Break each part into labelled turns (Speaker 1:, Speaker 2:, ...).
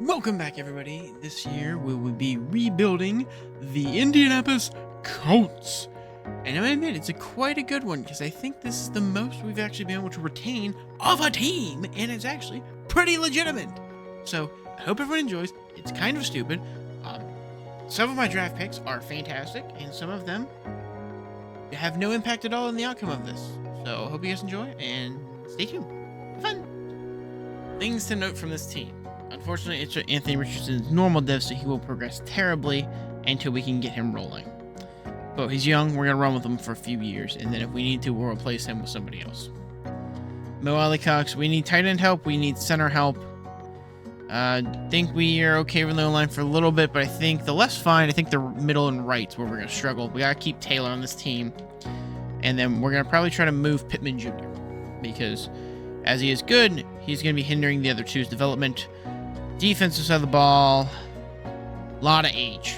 Speaker 1: Welcome back, everybody. This year we will be rebuilding the Indianapolis Colts. And I admit, it's quite a good one because I think this is the most we've actually been able to retain of a team, and it's actually pretty legitimate. So I hope everyone enjoys. It's kind of stupid. Some of my draft picks are fantastic, and some of them have no impact at all in the outcome of this. So I hope you guys enjoy, and stay tuned. Have fun. Things to note from this team. Unfortunately, it's Anthony Richardson's normal dev, so he will progress terribly until we can get him rolling. But he's young, we're going to run with him for a few years, and then if we need to, we'll replace him with somebody else. Mo Ali Cox, we need tight end help, we need center help. Think we are okay with the line for a little bit, but I think the left's fine. I think the middle and right's where we're going to struggle. We got to keep Taylor on this team, and then we're going to probably try to move Pittman Jr., because as he is good, he's going to be hindering the other two's development. Defensive side of the ball, a lot of age.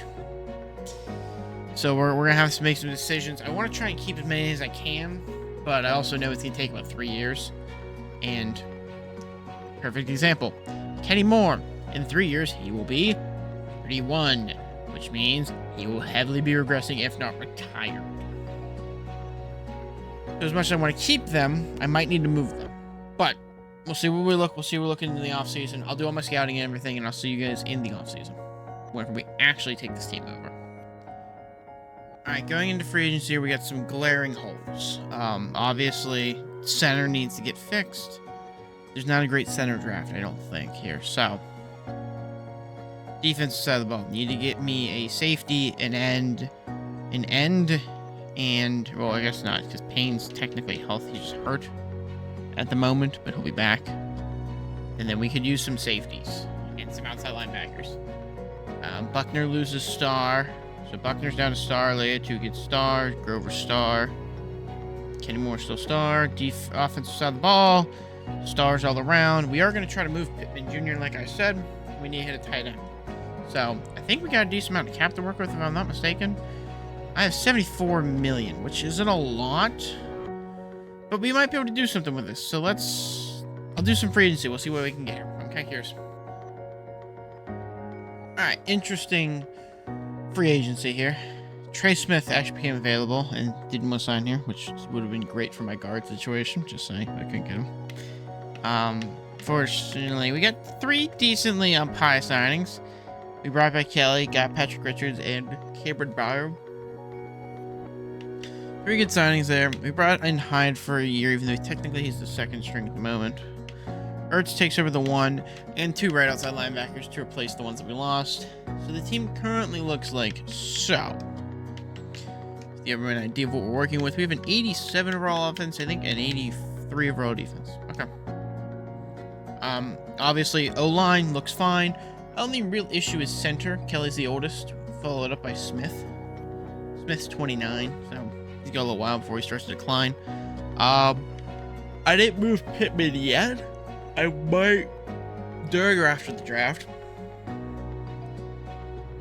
Speaker 1: So we're going to have to make some decisions. I want to try and keep as many as I can, but I also know it's going to take about 3 years. And perfect example, Kenny Moore. In 3 years, he will be 31, which means he will heavily be regressing, if not retired. So as much as I want to keep them, I might need to move them. But we'll see where we look. We'll see we're looking in the offseason. I'll do all my scouting and everything, and I'll see you guys in the offseason whenever we actually take this team over. Alright, going into free agency here, we got some glaring holes. Obviously, center needs to get fixed. There's not a great center draft, I don't think, here. So, defensive side of the ball. Need to get me a safety, an end, and, well, I guess not, because Payne's technically healthy. He's just hurt at the moment, but he'll be back. And then we could use some safeties and some outside linebackers. Buckner loses star. So Buckner's down to star, Leia 2 gets star, Grover star, Kenny Moore still star, offensive side of the ball, stars all around. We are going to try to move Pittman Jr. like I said. We need to hit a tight end. So I think we got a decent amount of cap to work with if I'm not mistaken. I have 74 million, which isn't a lot, but we might be able to do something with this. So I'll do some free agency. We'll see what we can get here. I'm kind of curious. All right, interesting free agency here. Trey Smith actually became available and didn't want to sign here, which would have been great for my guard situation. Just saying, I couldn't get him. Fortunately, we got 3 decently pie signings. We brought back Kelly, got Patrick Richards, and Cameron Bauer. 3 good signings there. We brought in Hyde for a year, even though technically he's the second string at the moment. Ertz takes over the 1 and 2 right outside linebackers to replace the ones that we lost. So the team currently looks like so. To give everyone an idea of what we're working with, we have an 87 overall offense, I think, and 83 overall defense. Okay. Obviously, O-line looks fine. Only real issue is center. Kelly's the oldest, followed up by Smith. Smith's 29, so he's got a little while before he starts to decline. I didn't move Pittman yet. I might during or after the draft.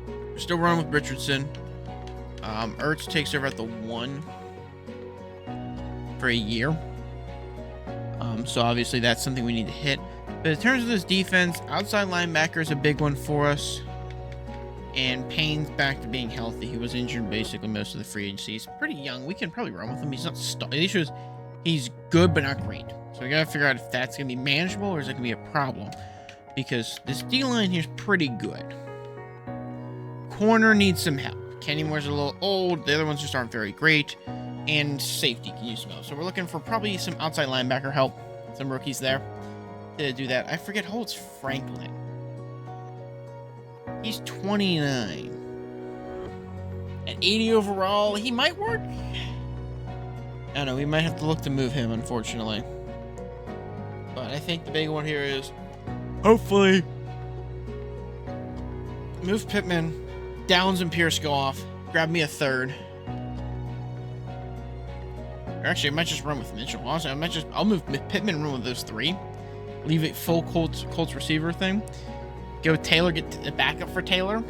Speaker 1: We're still running with Richardson. Ertz takes over at the 1 for a year. So obviously that's something we need to hit. But in terms of this defense, outside linebacker is a big one for us. And Payne's back to being healthy. He was injured basically most of the free agency. He's pretty young. We can probably run with him. He's not the issue is he's good but not great. So we gotta figure out if that's gonna be manageable or is it gonna be a problem. Because this D-line here is pretty good. Corner needs some help. Kenny Moore's a little old. The other ones just aren't very great. And safety can use some help. So we're looking for probably some outside linebacker help. Some rookies there to do that. I forget how old's Franklin. He's 29. At 80 overall, he might work. I don't know. We might have to look to move him, unfortunately. But I think the big one here is hopefully move Pittman. Downs and Pierce go off. Grab me a 3rd. Or actually, I might just run with Mitchell. Honestly, I'll move Pittman and run with those 3. Leave it full Colts receiver thing. Go Taylor, get the backup for Taylor.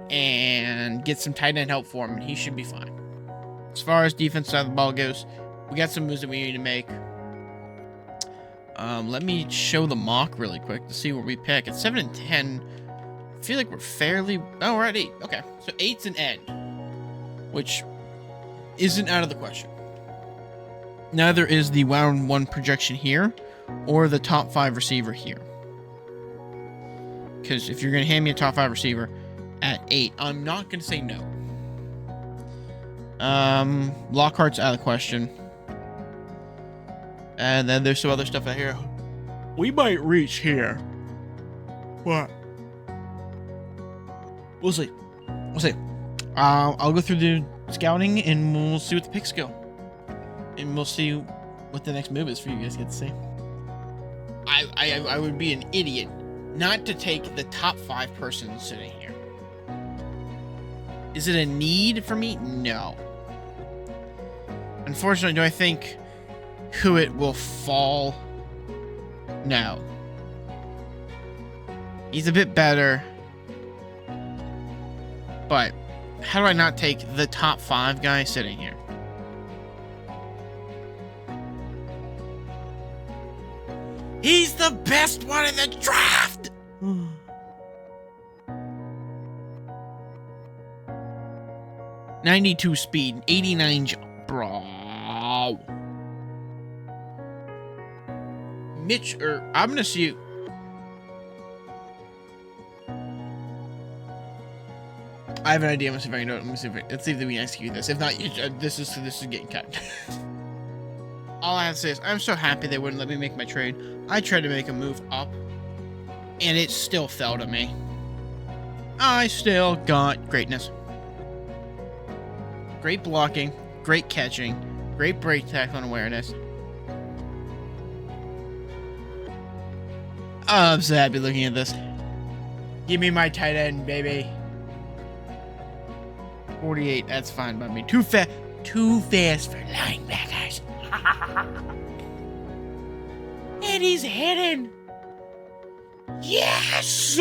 Speaker 1: And get some tight end help for him, and he should be fine. As far as defense side of the ball goes, we got some moves that we need to make. Let me show the mock really quick to see where we pick. At 7 and 10, I feel like we're fairly... Oh, we're at 8. Okay, so 8's an end, which isn't out of the question. Neither is the round 1 projection here or the top 5 receiver here. Because if you're going to hand me a top 5 receiver at 8, I'm not going to say no. Lockhart's out of the question. And then there's some other stuff out here. We might reach here. What? We'll see. We'll see. I'll go through the scouting and we'll see what the picks go. And we'll see what the next move is for you guys to get to see. I would be an idiot not to take the top 5 person sitting here. Is it a need for me? No. Unfortunately, do I think Hewitt will fall? No. He's a bit better. But how do I not take the top 5 guy sitting here? He's the best one in the draft! 92 speed, 89 jump. Bro. I'm gonna see you. I have an idea. Let's see if I can do it. Let's see if we execute this. If not, this is getting cut. All I have to say is I'm so happy they wouldn't let me make my trade. I tried to make a move up, and it still fell to me. I still got greatness. Great blocking, great catching, great break tackle and awareness. Oh, I'm so happy looking at this. Give me my tight end, baby. 48, that's fine by me. Too fast for linebackers. And he's hidden. Yes.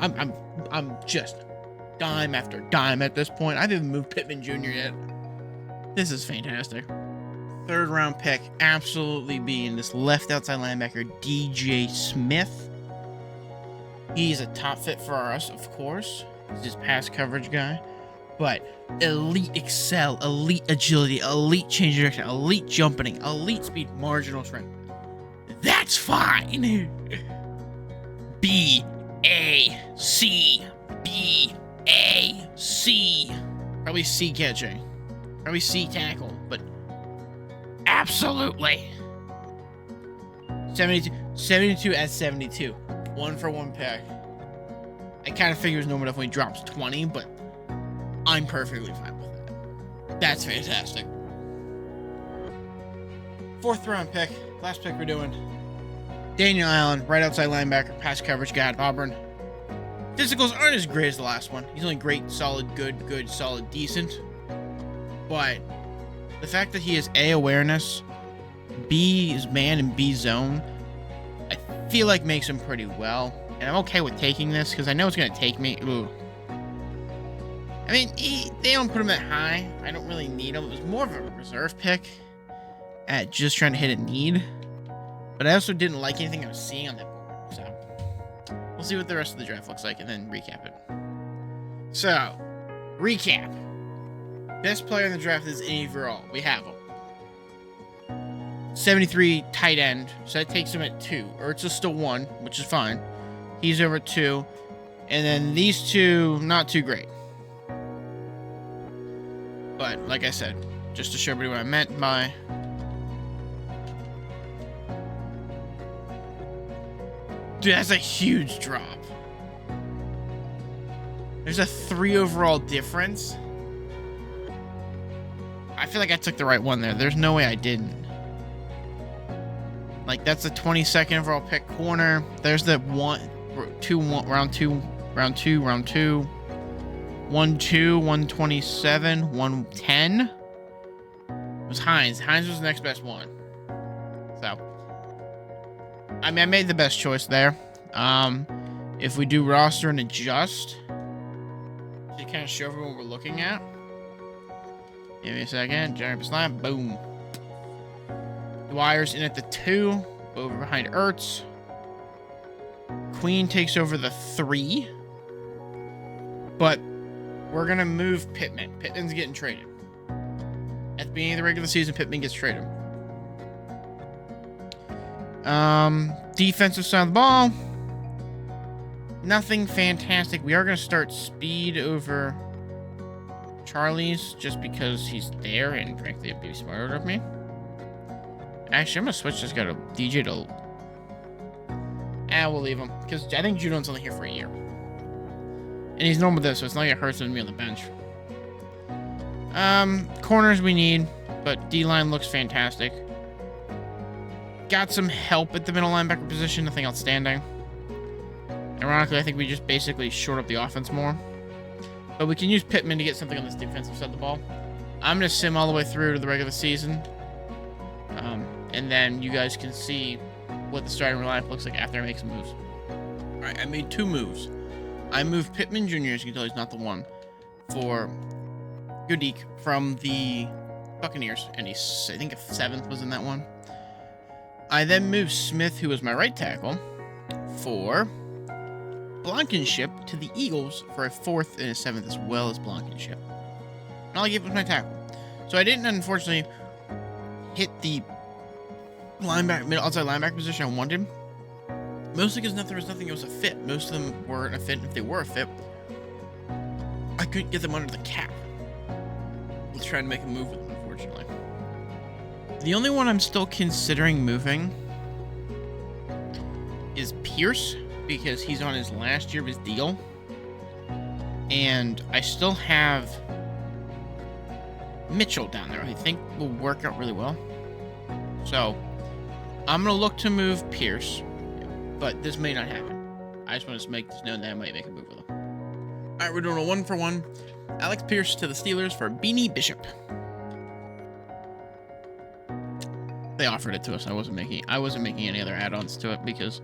Speaker 1: I'm just dime after dime at this point. I haven't moved Pittman Jr. yet. This is fantastic. 3rd round pick, absolutely being this left outside linebacker, DJ Smith. He's a top fit for us, of course. He's just pass coverage guy. But elite excel, elite agility, elite change of direction, elite jumping, elite speed, marginal strength. That's fine. B-A-C. B-A-C. Probably C catching. Probably C tackle, but absolutely. 72 at 72. 1-for-1 pick. I kind of figure it's normal enough when he drops 20, but I'm perfectly fine with that. That's fantastic. 4th round pick. Last pick we're doing. Daniel Allen, right outside linebacker, pass coverage guy, Auburn. Physicals aren't as great as the last one. He's only great, solid, good, solid, decent. But the fact that he has A, awareness, B is man, and B zone, I feel like makes him pretty well. And I'm okay with taking this because I know it's going to take me. Ooh. I mean, they don't put him that high. I don't really need him. It was more of a reserve pick at just trying to hit a need. But I also didn't like anything I was seeing on that board. So we'll see what the rest of the draft looks like and then recap it. So, recap. Best player in the draft is any overall. We have him. 73 tight end. So that takes him at 2. Ertz is still 1, which is fine. He's over 2. And then these 2, not too great. But, like I said, just to show everybody what I meant by... Dude, that's a huge drop. There's a 3 overall difference. I feel like I took the right one there. There's no way I didn't. Like, that's a 22nd overall pick corner. There's the round 2, 1-2, 127, 110. It was Hines. Hines was the next best one. So, I mean, I made the best choice there. If we do roster and adjust, to kind of show everyone what we're looking at. Give me a second. Jeremy slap. Boom. Dwyer's in at the 2, over behind Ertz. Queen takes over the 3. But we're going to move Pittman. Pittman's getting traded. At the beginning of the regular season, Pittman gets traded. Defensive side of the ball. Nothing fantastic. We are going to start speed over Charlie's just because he's there, and frankly, it'd be smarter of me. Actually, I'm going to switch this guy to DJ to... we'll leave him, because I think Judon's only here for a year. And he's normal this, so it's not like it hurts him to be on the bench. Corners we need, but D-line looks fantastic. Got some help at the middle linebacker position, nothing outstanding. Ironically, I think we just basically short up the offense more. But we can use Pittman to get something on this defensive side of the ball. I'm going to sim all the way through to the regular season. And then you guys can see what the starting lineup looks like after I make some moves. Alright, I made 2 moves. I moved Pittman Jr., as you can tell he's not the one, for Goodeke from the Buccaneers. And he's, I think, a 7th was in that one. I then moved Smith, who was my right tackle, for Blankenship to the Eagles for a 4th and a 7th, as well as Blankenship. And all I gave was my tackle. So I didn't, unfortunately, hit the outside linebacker position I wanted. Mostly because there was nothing that was a fit. Most of them weren't a fit. If they were a fit, I couldn't get them under the cap. Let's try to make a move with them, unfortunately. The only one I'm still considering moving is Pierce, because he's on his last year of his deal. And I still have Mitchell down there, I think will work out really well. So, I'm going to look to move Pierce, but this may not happen. I just want to make this known that I might make a move with him. Alright, we're doing a 1-for-1. Alex Pierce to the Steelers for Beanie Bishop. They offered it to us. I wasn't making any other add-ons to it because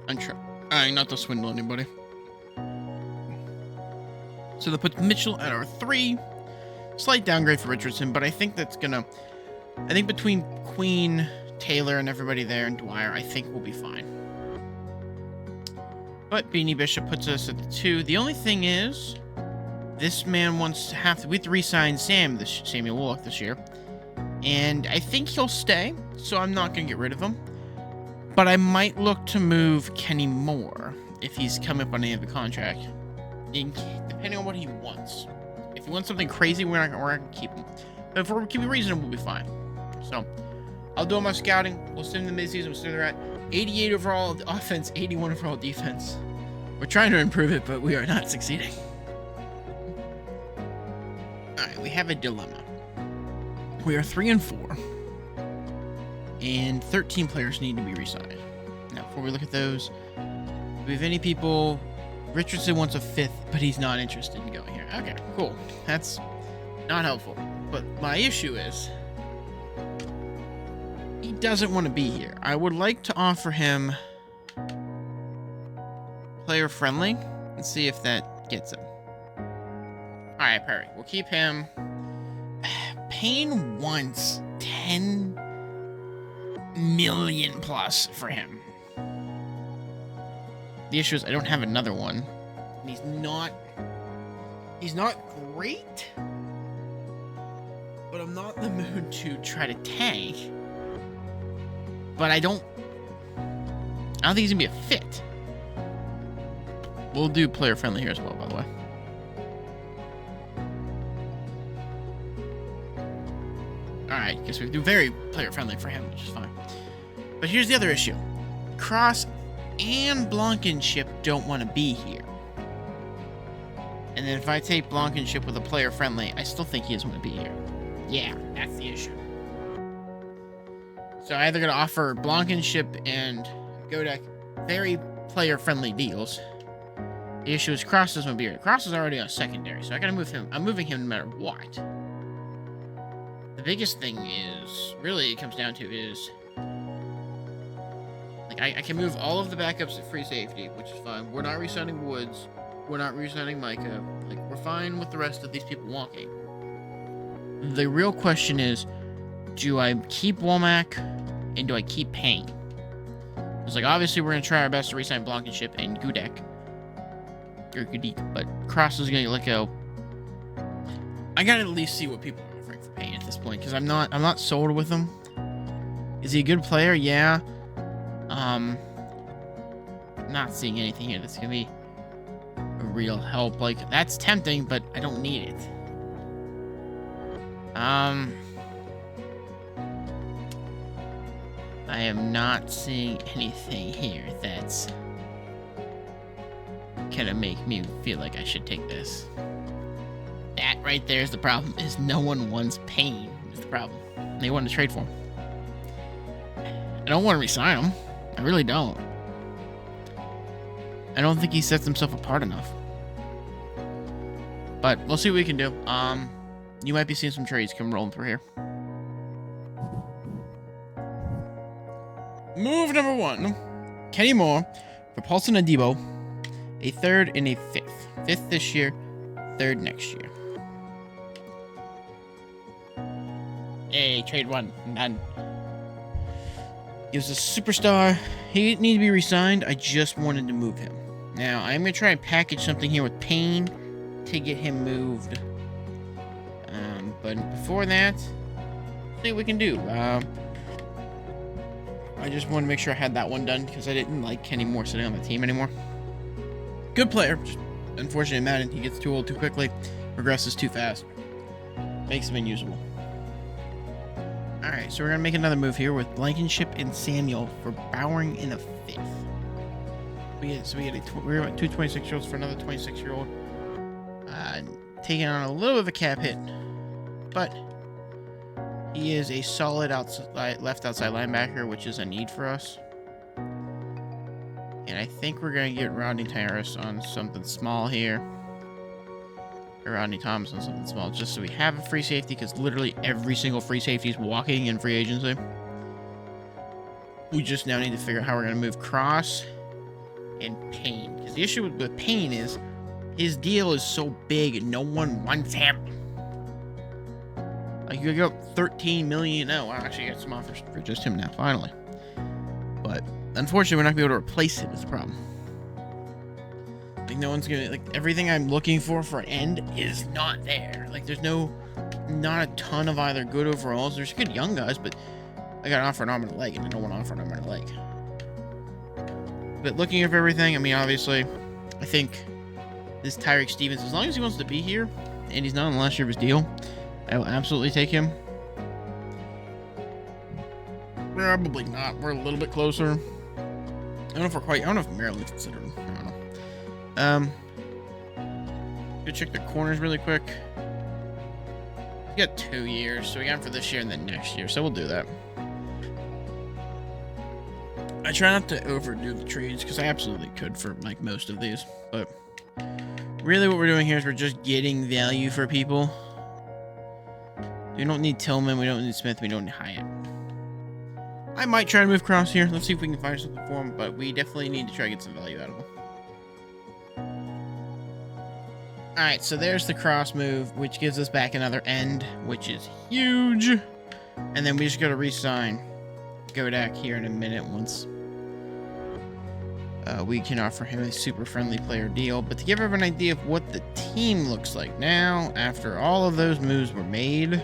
Speaker 1: I'm trying not to swindle anybody. So that puts Mitchell at our 3. Slight downgrade for Richardson, but I think that's gonna... I think between Queen, Taylor, and everybody there, and Dwyer, I think we'll be fine. But Beanie Bishop puts us at the 2. The only thing is, this man wants to have to... We have to re-sign Samuel Bullock this year. And I think he'll stay, so I'm not going to get rid of him. But I might look to move Kenny Moore if he's coming up on the end of the contract. Depending on what he wants. If he wants something crazy, we're not going to keep him. But if we're keeping reasonable, we'll be fine. So, I'll do all my scouting. We'll send the midseason. We'll see where they're at. 88 overall offense, 81 overall defense. We're trying to improve it, but we are not succeeding. Alright, we have a dilemma. We are 3-4. And 13 players need to be re-signed. Now, before we look at those, do we have any people... Richardson wants a 5th, but he's not interested in going here. Okay, cool. That's not helpful. But my issue is... he doesn't want to be here. I would like to offer him... player friendly and see if that gets him. Alright, perfect. We'll keep him... Payne wants 10 million plus for him. The issue is I don't have another one. And he's not great. But I'm not in the mood to try to tank. But I don't think he's gonna be a fit. We'll do player friendly here as well, by the way. Alright, guess we do very player friendly for him, which is fine. But here's the other issue. Cross and Blankenship don't want to be here. And then if I take Blankenship with a player friendly, I still think he doesn't want to be here. Yeah, that's the issue. So I'm either going to offer Blankenship and Godek very player friendly deals. The issue is Cross doesn't want to be here. Cross is already on secondary, so I gotta move him. I'm moving him no matter what. The biggest thing is, really, it comes down to is, like, I can move all of the backups at free safety, which is fine. We're not re-signing Woods. We're not re-signing Micah. Like, we're fine with the rest of these people walking. The real question is, do I keep Womack and do I keep Payne? It's like, obviously, we're going to try our best to re-sign Blankenship and Gudek. Or Gudik, but Cross is going to let go. I got to at least see what people are offering for Payne at this point, because I'm not sold with him. Is he a good player? Yeah. Not seeing anything here that's going to be a real help. Like, that's tempting, but I don't need it. I am not seeing anything here that's gonna make me feel like I should take this. That right there is the problem, is no one wants Payne is the problem. They want to trade for him. I don't want to resign him. I really don't. I don't think he sets himself apart enough. But we'll see what we can do. You might be seeing some trades come rolling through here. Move number 1. Kenny Moore for Paulson Adebo. A 3rd and a 5th. 5th this year, 3rd next year. Hey, trade 1. Done. He was a superstar. He didn't need to be re-signed. I just wanted to move him. Now, I'm going to try and package something here with Payne to get him moved. But before that, see what we can do. I just want to make sure I had that one done because I didn't like Kenny Moore sitting on the team anymore. Good player. Just unfortunately, Madden, he gets too old too quickly, regresses too fast, makes him unusable. Alright, so we're going to make another move here with Blankenship and Samuel for Bowering in the 5th. We're at 2 26-year-olds for another 26-year-old. Taking on a little bit of a cap hit, but he is a solid left outside linebacker, which is a need for us. And I think we're going to get Rodney Terrace on something small here. Or Rodney Thomas on something small, just so we have a free safety, because literally every single free safety is walking in free agency. We just now need to figure out how we're going to move Cross and Payne. Because the issue with Payne is his deal is so big and no one wants him. Like, you go up 13 million. Oh, I actually got some offers for just him now, finally. But unfortunately, we're not going to be able to replace him is the problem. Like, no one's going to, like, everything I'm looking for an end is not there. Like, there's not a ton of either good overalls. There's good young guys, but I got an offer an arm and a leg, and I don't want to offer an arm and a leg. But looking at everything, I mean, obviously, I think this Tyreek Stevens, as long as he wants to be here, and he's not on the last year of his deal, I will absolutely take him. Probably not. We're a little bit closer. I don't know if we're quite. I don't know if Maryland's considered him. I don't know. Go check the corners really quick. We got 2 years, so we got him for this year and then next year, so we'll do that. I try not to overdo the trades because I absolutely could for like most of these, but really what we're doing here is we're just getting value for people. We don't need Tillman, we don't need Smith, we don't need Hyatt. I might try to move Cross here. Let's see if we can find something for him, but we definitely need to try to get some value out of him. Alright, so there's the Cross move, which gives us back another end, which is huge. And then we just got to re-sign Godak here in a minute once we can offer him a super friendly player deal. But to give everyone an idea of what the team looks like now, after all of those moves were made,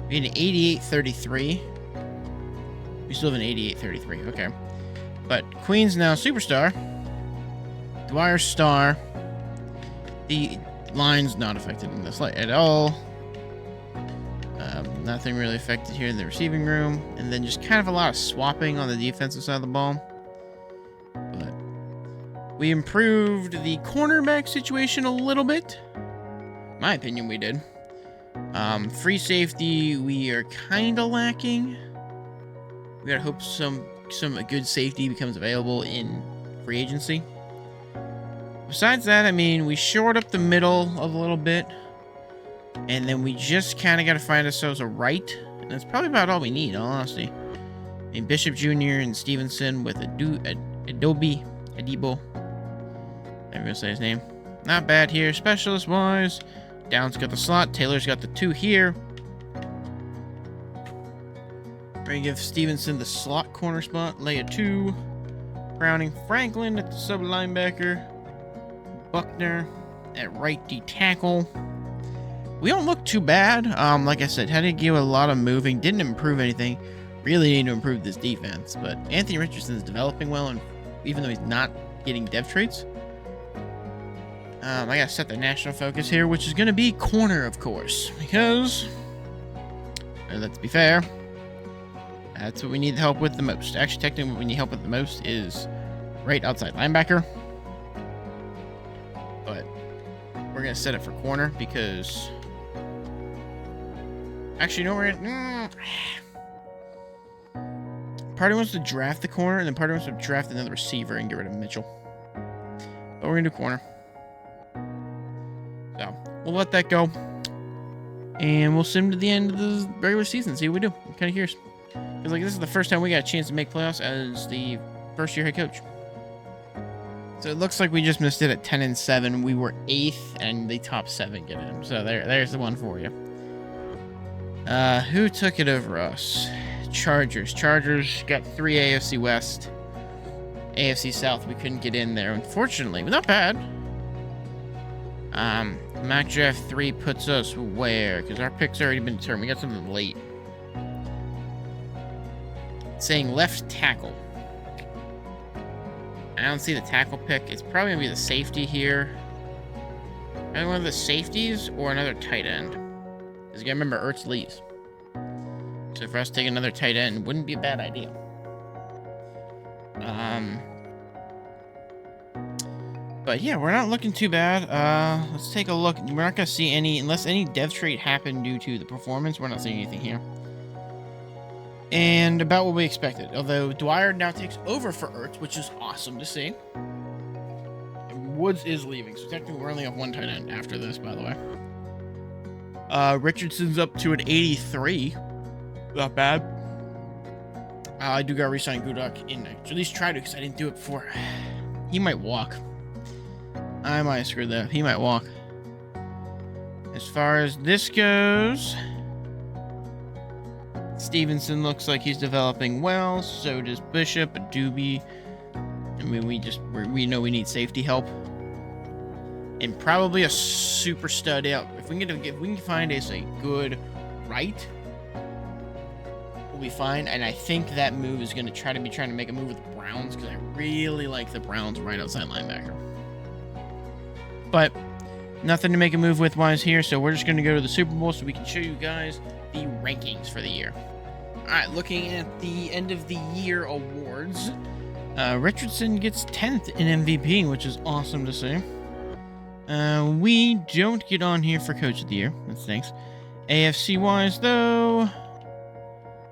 Speaker 1: we had an 88-33. We still have an 88-33, okay. But Queen's now superstar. Dwyer's star. The line's not affected in this light at all. Nothing really affected here in the receiving room. And then just kind of a lot of swapping on the defensive side of the ball. But we improved the cornerback situation a little bit. In my opinion, we did. Free safety, we are kind of lacking. We gotta hope some good safety becomes available in free agency. Besides that, I mean, we shored up the middle a little bit. And then we just kind of got to find ourselves a right. And that's probably about all we need, in all honesty. I mean, Bishop Jr. and Stevenson with Adebo. I'm going to say his name. Not bad here, specialist-wise. Down's got the slot. Taylor's got the 2 here. We're going to give Stevenson the slot corner spot. Lay a 2. Browning Franklin at the sub linebacker. Buckner at right D tackle. We don't look too bad. Like I said, had to give a lot of moving. Didn't improve anything. Really need to improve this defense. But Anthony Richardson is developing well, and even though he's not getting dev traits, I gotta set the national focus here, which is gonna be corner, of course, because let's be fair, that's what we need help with the most. Actually, technically, what we need help with the most is right outside linebacker. But we're gonna set it for corner because, actually, no, we're gonna. Party wants to draft the corner, and then Party wants to draft another receiver and get rid of Mitchell. But we're gonna do corner. So we'll let that go, and we'll send him to the end of the regular season. See what we do. I'm kind of curious, because like this is the first time we got a chance to make playoffs as the first-year head coach. So it looks like we just missed it at 10-7. We were 8th, and the top 7 get him. So there's the one for you. Who took it over us? Chargers. Chargers got 3 AFC West. AFC South, we couldn't get in there, unfortunately. But not bad. Mock Draft 3 puts us where? Because our pick's already been determined. We got something late. It's saying left tackle. I don't see the tackle pick. It's probably going to be the safety here. Either one of the safeties or another tight end. Because you got to remember, Ertz leaves. So for us to take another tight end wouldn't be a bad idea. But yeah, we're not looking too bad. Let's take a look. We're not going to see any, unless any dev trait happened due to the performance, we're not seeing anything here. And about what we expected. Although Dwyer now takes over for Ertz, which is awesome to see. And Woods is leaving, so technically we're only have 1 tight end after this, by the way. Richardson's up to an 83. Not bad. I do got to re-sign Gudok in, at least try to, because I didn't do it before. He might walk. I might have screwed that. He might walk. As far as this goes, Stevenson looks like he's developing well. So does Bishop, Doobie. I mean, we know we need safety help, and probably a super stud out. If we can find us a good right, we'll be fine. And I think that move is going to trying to make a move with the Browns, because I really like the Browns right outside linebacker. But nothing to make a move with wise here, so we're just going to go to the Super Bowl so we can show you guys the rankings for the year. All right, looking at the end of the year awards, Richardson gets 10th in MVP, which is awesome to see. We don't get on here for Coach of the Year. That stinks. AFC wise, though,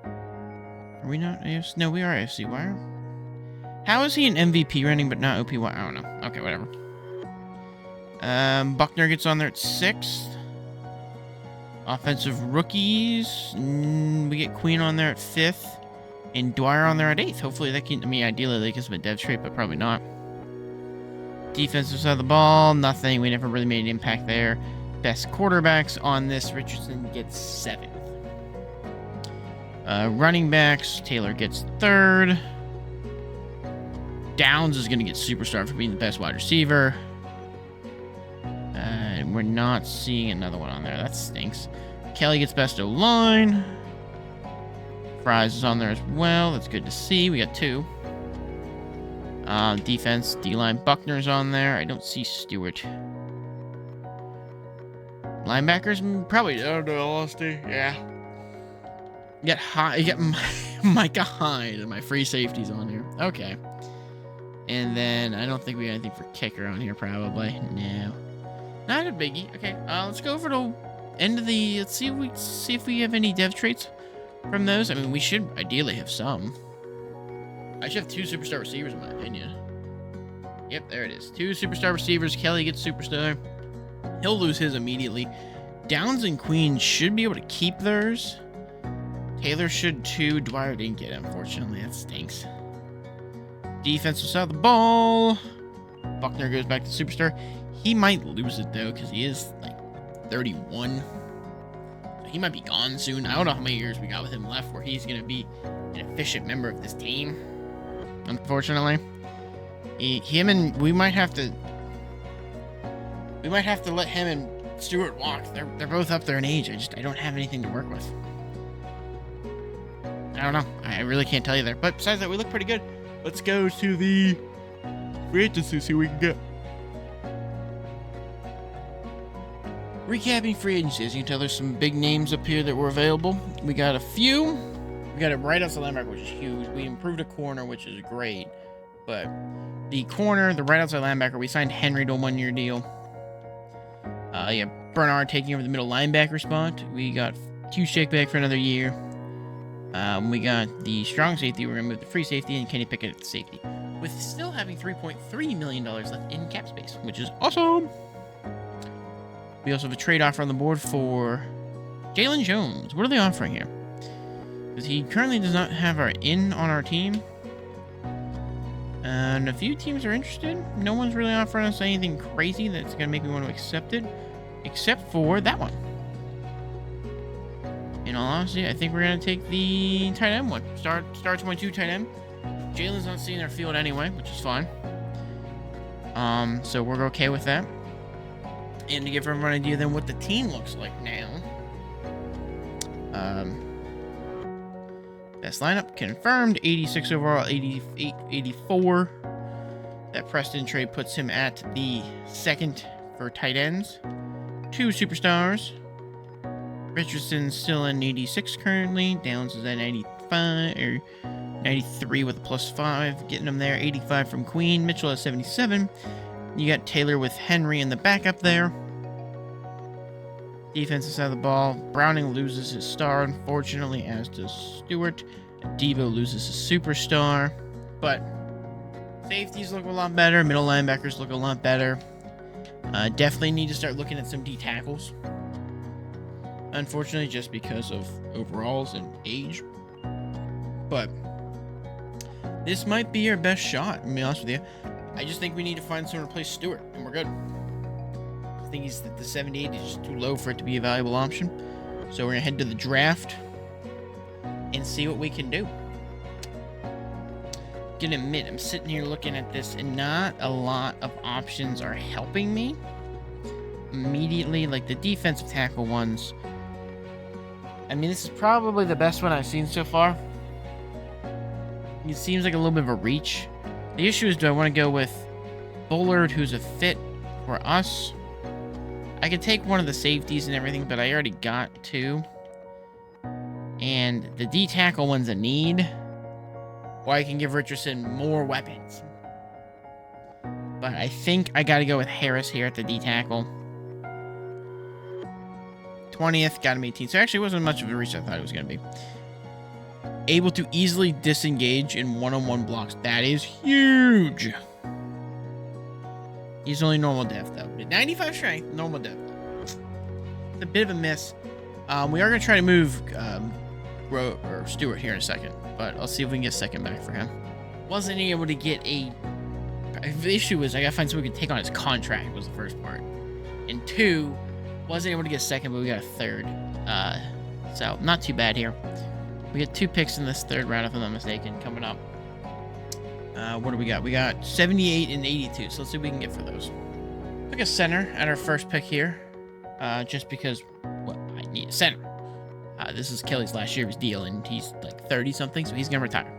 Speaker 1: are we not AFC? No, we are AFC. Why? How is he an MVP rating but not OPY? I don't know. Okay, whatever. Buckner gets on there at 6th. Offensive rookies, we get Queen on there at 5th, and Dwyer on there at 8th. Hopefully that can, I mean, ideally they give him a dev trait, but probably not. Defensive side of the ball, nothing. We never really made an impact there. Best quarterbacks on this, Richardson gets 7th. Running backs, Taylor gets 3rd. Downs is going to get superstar for being the best wide receiver. We're not seeing another one on there. That stinks. Kelly gets best O-line. Fries is on there as well. That's good to see. We got 2. Defense, D-line, Buckner's on there. I don't see Stewart. Linebackers, probably. Oh, no, honesty. Yeah. You get Micah Hyde and my free safeties on here. Okay. And then I don't think we got anything for kicker on here, probably. No. Not a biggie. Okay, let's go over to end of the. Let's see if we have any dev traits from those. I mean, we should ideally have some. I should have 2 superstar receivers, in my opinion. Yep, there it is. 2 superstar receivers. Kelly gets superstar. He'll lose his immediately. Downs and Queen should be able to keep theirs. Taylor should too. Dwyer didn't get it, unfortunately. That stinks. Defensive side of the ball. Buckner goes back to superstar. He might lose it, though, because he is, like, 31. he might be gone soon. I don't know how many years we got with him left where he's going to be an efficient member of this team. Unfortunately, we might have to let him and Stewart walk. They're both up there in age. I don't have anything to work with. I don't know. I really can't tell you there. But besides that, we look pretty good. Let's go to the free agency, see what we can get. Recapping free agency, as you can tell, there's some big names up here that were available. We got a few. We got a right outside linebacker, which is huge. We improved a corner, which is great. But the corner, the right outside linebacker, we signed Henry to a 1-year deal. Yeah, Bernard taking over the middle linebacker spot. We got Q Shake back for another year. We got the strong safety. We're going to move the free safety and Kenny Pickett at the safety, with still having $3.3 million left in cap space, which is awesome. We also have a trade offer on the board for Jalen Jones. What are they offering here? Because he currently does not have our in on our team. And a few teams are interested. No one's really offering us anything crazy that's going to make me want to accept it, except for that one. In all honesty, I think we're going to take the tight end one. Star 22 tight end. Jalen's not seeing our field anyway, which is fine. So we're okay with that. And to give everyone an idea then what the team looks like now. Best lineup confirmed. 86 overall, 88, 84. That Preston trade puts him at the second for tight ends. 2 superstars. Richardson still in 86 currently. Downs is at 95 or 93 with a +5, getting him there. 85 from Queen. Mitchell at 77. You got Taylor with Henry in the backup there. Defensive side of the ball. Browning loses his star, unfortunately, as does Stewart. Debo loses his superstar. But safeties look a lot better. Middle linebackers look a lot better. Definitely need to start looking at some D tackles. Unfortunately, just because of overalls and age. But this might be our best shot, to be honest with you. I just think we need to find someone to replace Stewart, and we're good. I think the 78 is just too low for it to be a valuable option. So we're going to head to the draft and see what we can do. Gonna admit, I'm sitting here looking at this, and not a lot of options are helping me immediately. Like the defensive tackle ones. I mean, this is probably the best one I've seen so far. It seems like a little bit of a reach. The issue is, do I want to go with Bullard, who's a fit for us? I could take one of the safeties and everything, but I already got 2. And the D tackle one's a need. Or I can give Richardson more weapons. But I think I got to go with Harris here at the D tackle. 20th, got him 18. So actually, it wasn't much of a reach I thought it was going to be. Able to easily disengage in one-on-one blocks. That is huge. He's only normal depth, though. 95 strength, normal depth. It's a bit of a miss. We are going to try to move Stewart here in a second. But I'll see if we can get second back for him. Wasn't able to get a... The issue was I got to find someone who could take on his contract was the first part. And 2... Wasn't able to get second, but we got a third. So, not too bad here. We get 2 picks in this third round, if I'm not mistaken, coming up. What do we got? We got 78 and 82, so let's see what we can get for those. Took a center at our first pick here, just because, well, I need a center. This is Kelly's last year of his deal, and he's like 30-something, so he's going to retire.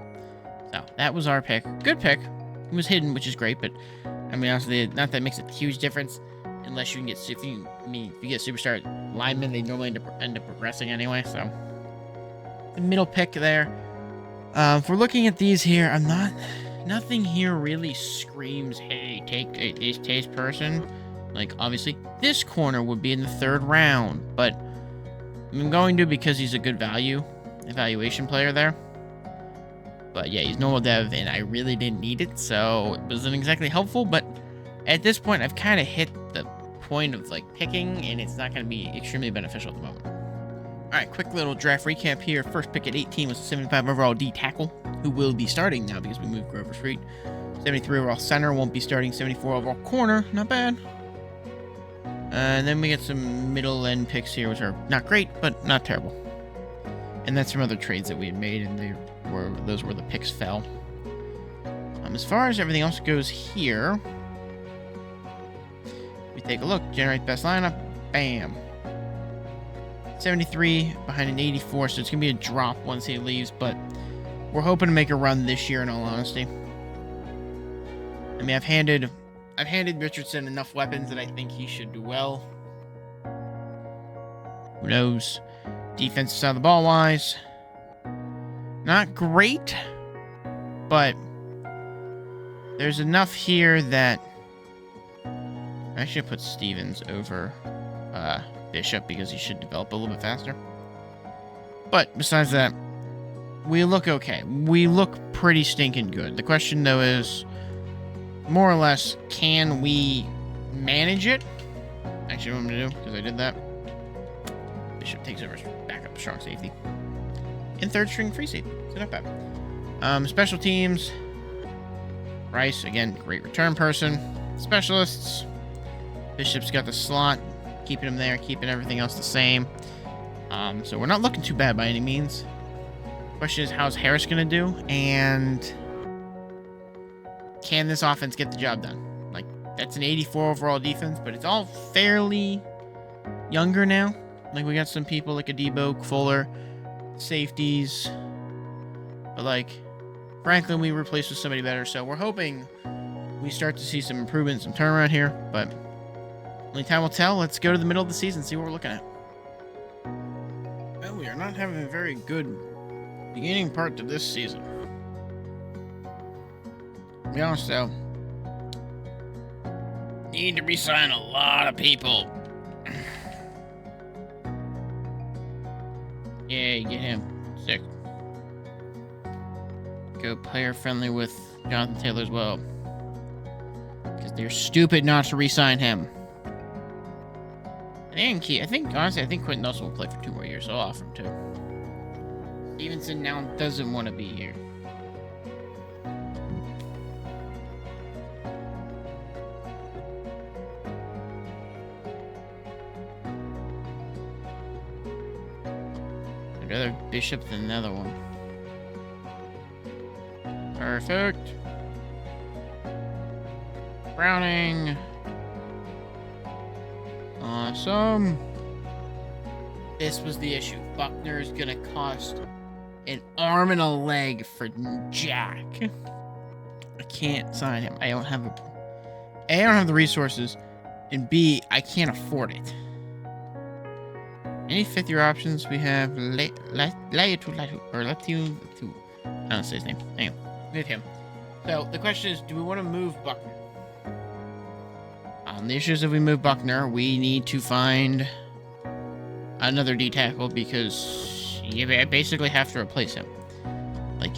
Speaker 1: So, that was our pick. Good pick. It was hidden, which is great, but, I mean, honestly, not that it makes a huge difference. Unless you can get, if you get superstar linemen, they normally end up progressing anyway. So the middle pick there. If we're looking at these here, nothing here really screams, hey, take this person. Like obviously, this corner would be in the 3rd round, but I'm going to because he's a good evaluation player there. But yeah, he's normal dev, and I really didn't need it, so it wasn't exactly helpful. But at this point, I've kind of hit the point of like picking, and it's not going to be extremely beneficial at the moment. All right, quick little draft recap here. First pick at 18 was a 75 overall D tackle, who will be starting now because we moved Grover Street. 73 overall center, won't be starting. 74 overall corner, not bad. And then we get some middle end picks here, which are not great, but not terrible. And that's from other trades that we had made, and those were the picks fell. As far as everything else goes here, we take a look. Generate best lineup. Bam. 73 behind an 84, so it's going to be a drop once he leaves, but we're hoping to make a run this year, in all honesty. I mean, I've handed Richardson enough weapons that I think he should do well. Who knows? Defensive side of the ball wise, not great, but there's enough here that I should put Stevens over Bishop because he should develop a little bit faster. But besides that, we look okay. We look pretty stinking good. The question, though, is more or less, can we manage it? Actually, what I'm going to do, because I did that. Bishop takes over backup strong safety. And third string free safety. So not bad. Special teams. Rice, again, great return person. Specialists. Bishop's got the slot. Keeping him there. Keeping everything else the same. So we're not looking too bad by any means. Question is, how's Harris going to do? And can this offense get the job done? Like, that's an 84 overall defense, but it's all fairly younger now. Like, we got some people like Adebo, Fuller, safeties. But, like, Franklin we replaced with somebody better. So we're hoping we start to see some improvement, some turnaround here. But only time will tell. Let's go to the middle of the season, see what we're looking at. Well, we are not having a very good beginning part to this season. To be honest, though, need to re-sign a lot of people. Yay, get him. Sick. Go player friendly with Jonathan Taylor as well. Because they're stupid not to re-sign him. Honestly, I think Quentin Nelson will play for 2 more years, so I'll offer him too. Stevenson now doesn't want to be here. I'd rather Bishop than another one. Perfect. Browning. Awesome. This was the issue. Buckner's gonna cost an arm and a leg for Jack. I can't sign him. I don't have the resources, and B, I can't afford it. Any 5th-year options? We have Laitu, or Latu. I don't say his name. Anyway, we have him. So the question is, do we want to move Buckner? The issue is, if we move Buckner, we need to find another D tackle because you basically have to replace him. Like,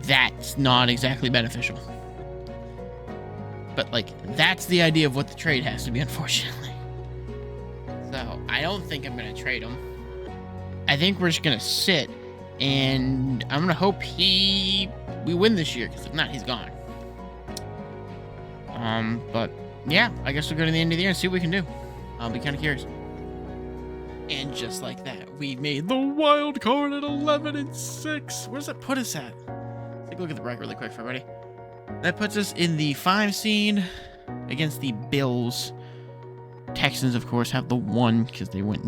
Speaker 1: that's not exactly beneficial. But, like, that's the idea of what the trade has to be, unfortunately. So, I don't think I'm going to trade him. I think we're just going to sit, and I'm going to hope we win this year, because if not, he's gone. But yeah, I guess we'll go to the end of the year and see what we can do. I'll be kind of curious. And just like that, we made the wild card at 11-6. Where does that put us at? Let's take a look at the bracket really quick for everybody. That puts us in the 5 seed against the Bills. Texans, of course, have the 1 because they went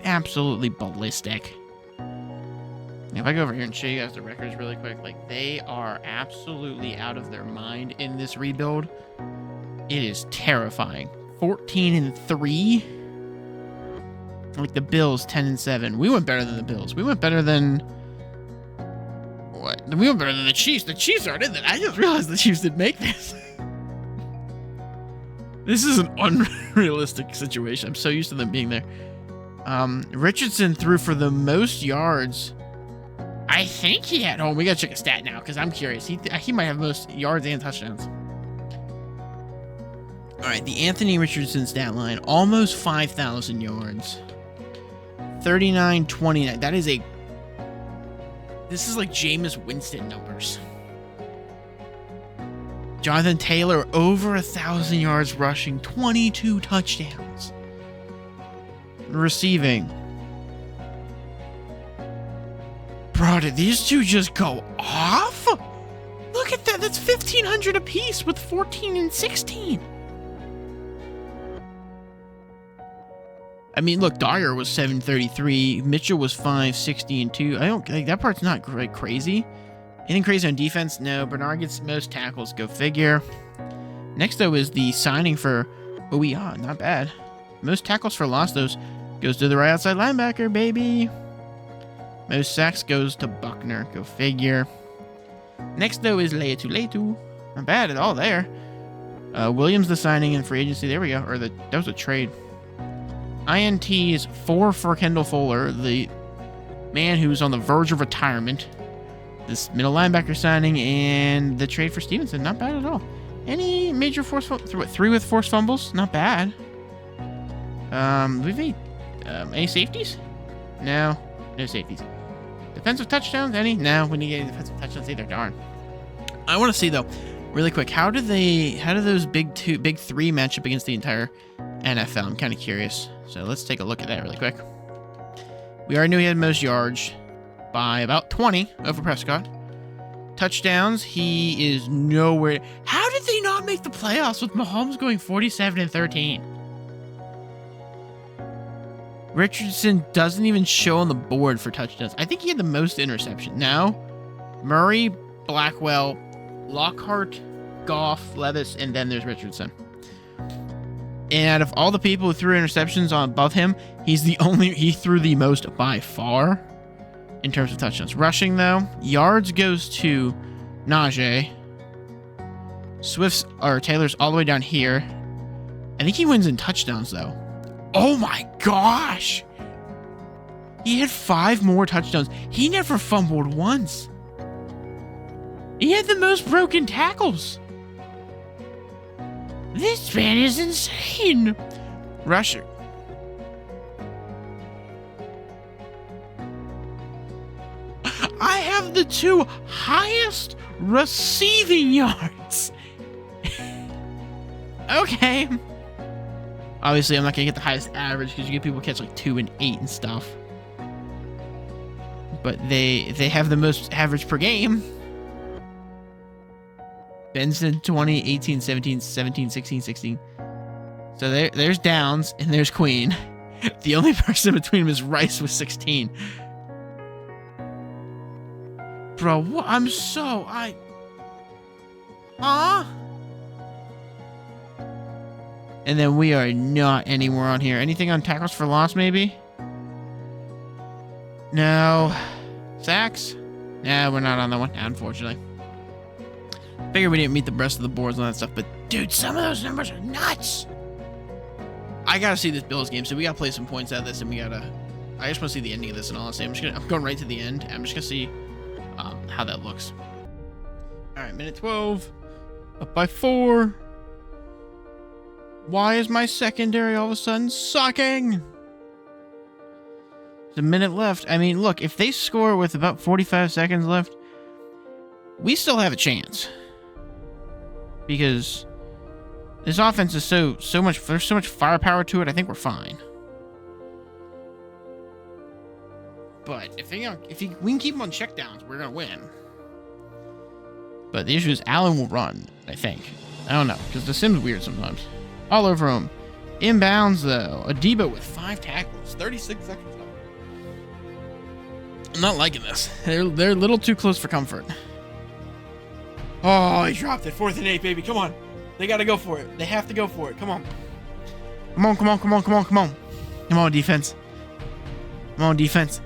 Speaker 1: absolutely ballistic. If I go over here and show you guys the records really quick, like, they are absolutely out of their mind in this rebuild. It is terrifying. 14-3. Like the Bills, 10-7. We went better than the Bills. We went better than what? We went better than the Chiefs. The Chiefs aren't in that. I just realized the Chiefs didn't make this. This is an unrealistic situation. I'm so used to them being there. Richardson threw for the most yards. I think he had. Oh, we gotta check a stat now because I'm curious. He might have most yards and touchdowns. All right, the Anthony Richardson stat line, almost 5,000 yards. 39-29. This is like Jameis Winston numbers. Jonathan Taylor, over 1,000 yards rushing, 22 touchdowns. Receiving. Bro, did these two just go off? Look at that. That's 1,500 apiece with 14 and 16. I mean, look, Dyer was 733. Mitchell was 560 and 2. I don't think that part's not crazy. Anything crazy on defense? No. Bernard gets most tackles. Go figure. Next, though, is the signing for OEA. Not bad. Most tackles for loss, those goes to the right outside linebacker, baby. Most sacks goes to Buckner. Go figure. Next, though, is Leatu. Not bad at all there. Williams, the signing in free agency. There we go. Or that was a trade. INTs 4 for Kendall Fuller, the man who's on the verge of retirement. This middle linebacker signing and the trade for Stevenson. Not bad at all. Any major force 3 with forced fumbles? Not bad. We've made any safeties? No safeties. Defensive touchdowns? Any? No, we need any defensive touchdowns either. Darn. I want to see though, really quick, how do those big 3 match up against the entire NFL? I'm kind of curious. So let's take a look at that really quick. We already knew he had most yards by about 20 over Prescott. Touchdowns, he is nowhere. How did they not make the playoffs with Mahomes going 47 and 13? Richardson doesn't even show on the board for touchdowns. I think he had the most interception. Now, Murray, Blackwell, Lockhart, Goff, Levis, and then there's Richardson. And out of all the people who threw interceptions on above him, he threw the most by far in terms of touchdowns. Rushing, though, yards goes to Najee. Taylor's all the way down here. I think he wins in touchdowns, though. Oh my gosh! He had 5 more touchdowns. He never fumbled once. He had the most broken tackles. This man is insane. Rusher. I have the 2 highest receiving yards. Okay. Obviously, I'm not going to get the highest average because you get people catch like 2 and 8 and stuff. But they have the most average per game. Benson 20, 18, 17, 17, 16, 16. So there's Downs and there's Queen. The only person between them is Rice with 16. Bro, what? And then we are not anywhere on here. Anything on tackles for loss, maybe? No. Sacks? Nah, we're not on that one, unfortunately. Figured we didn't meet the rest of the boards and all that stuff, but dude, some of those numbers are nuts. I gotta see this Bills game, so we gotta play some points out of this, and I just want to see the ending of this, and honestly, I'm going right to the end. I'm just gonna see how that looks. All right, minute 12, up by 4. Why is my secondary all of a sudden sucking? There's a minute left. I mean, look, if they score with about 45 seconds left, we still have a chance. Because this offense is so much, there's so much firepower to it, I think we're fine. But if we can keep them on checkdowns, we're gonna win. But the issue is Allen will run, I think. I don't know, because the sim's weird sometimes. All over him. Inbounds, though. Adebo with 5 tackles. 36 seconds left. I'm not liking this. They're a little too close for comfort. Oh, he dropped it. 4th and 8, baby. Come on. They got to go for it. They have to go for it. Come on. Come on, come on, come on, come on, come on. Come on, defense. Come on, defense.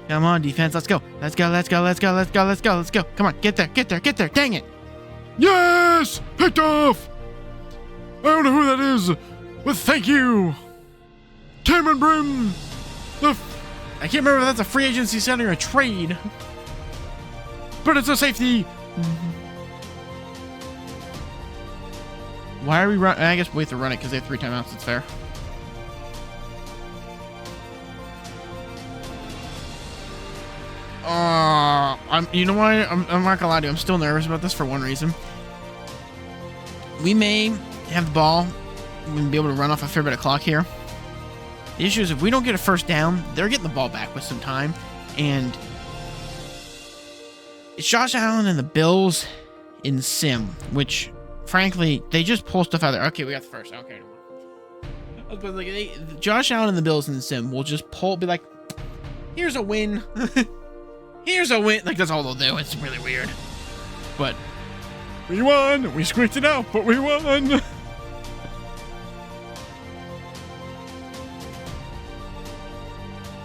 Speaker 1: Come on, defense. Let's go. Let's go, let's go, let's go, let's go, let's go, let's go. Come on, get there, get there, get there. Dang it. Yes! Picked off! I don't know who that is, but thank you. Cameron Brim. I can't remember if that's a free agency signing or a trade. But it's a safety. Why are we running? I guess we have to run it because they have 3 timeouts. It's fair. You know what? I'm not gonna lie to you. I'm still nervous about this for one reason. we may have the ball. We're going to be able to run off a fair bit of clock here. The issue is if we don't get a first down, they're getting the ball back with some time. And it's Josh Allen and the Bills in sim, which, frankly, they just pull stuff out there. Okay, we got the first. Okay. But like Josh Allen and the Bills in the sim will just be like, here's a win. Here's a win. Like, that's all they'll do. It's really weird. But we won. We squeaked it out, but we won.